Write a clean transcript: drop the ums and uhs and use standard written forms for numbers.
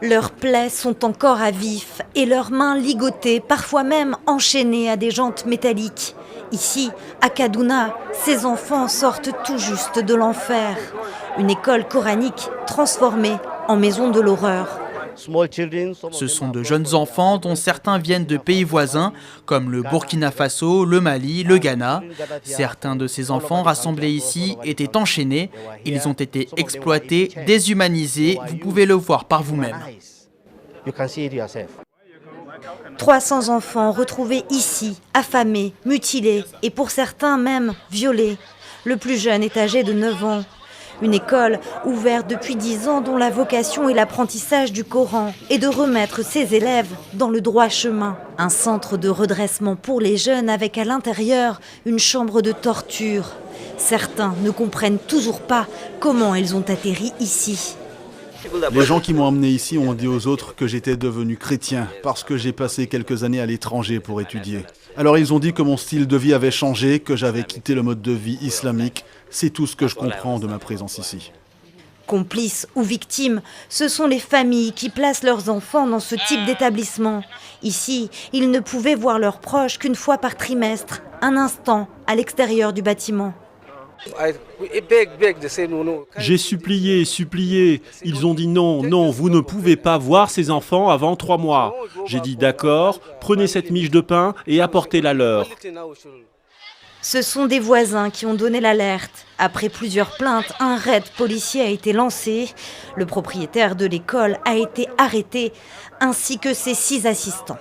Leurs plaies sont encore à vif et leurs mains ligotées, parfois même enchaînées à des jantes métalliques. Ici, à Kaduna, ces enfants sortent tout juste de l'enfer. Une école coranique transformée en maison de l'horreur. Ce sont de jeunes enfants dont certains viennent de pays voisins comme le Burkina Faso, le Mali, le Ghana. Certains de ces enfants rassemblés ici étaient enchaînés. Ils ont été exploités, déshumanisés. Vous pouvez le voir par vous-même. 300 enfants retrouvés ici, affamés, mutilés et pour certains même violés. Le plus jeune est âgé de 9 ans. Une école ouverte depuis 10 ans dont la vocation est l'apprentissage du Coran et de remettre ses élèves dans le droit chemin. Un centre de redressement pour les jeunes avec à l'intérieur une chambre de torture. Certains ne comprennent toujours pas comment ils ont atterri ici. Les gens qui m'ont emmené ici ont dit aux autres que j'étais devenu chrétien parce que j'ai passé quelques années à l'étranger pour étudier. Alors ils ont dit que mon style de vie avait changé, que j'avais quitté le mode de vie islamique. C'est tout ce que je comprends de ma présence ici. Complices ou victimes, ce sont les familles qui placent leurs enfants dans ce type d'établissement. Ici, ils ne pouvaient voir leurs proches qu'une fois par trimestre, un instant à l'extérieur du bâtiment. J'ai supplié, supplié. Ils ont dit non, non, vous ne pouvez pas voir ces enfants avant 3 mois. J'ai dit d'accord, prenez cette miche de pain et apportez-la leur. Ce sont des voisins qui ont donné l'alerte. Après plusieurs plaintes, un raid policier a été lancé. Le propriétaire de l'école a été arrêté, ainsi que ses 6 assistants.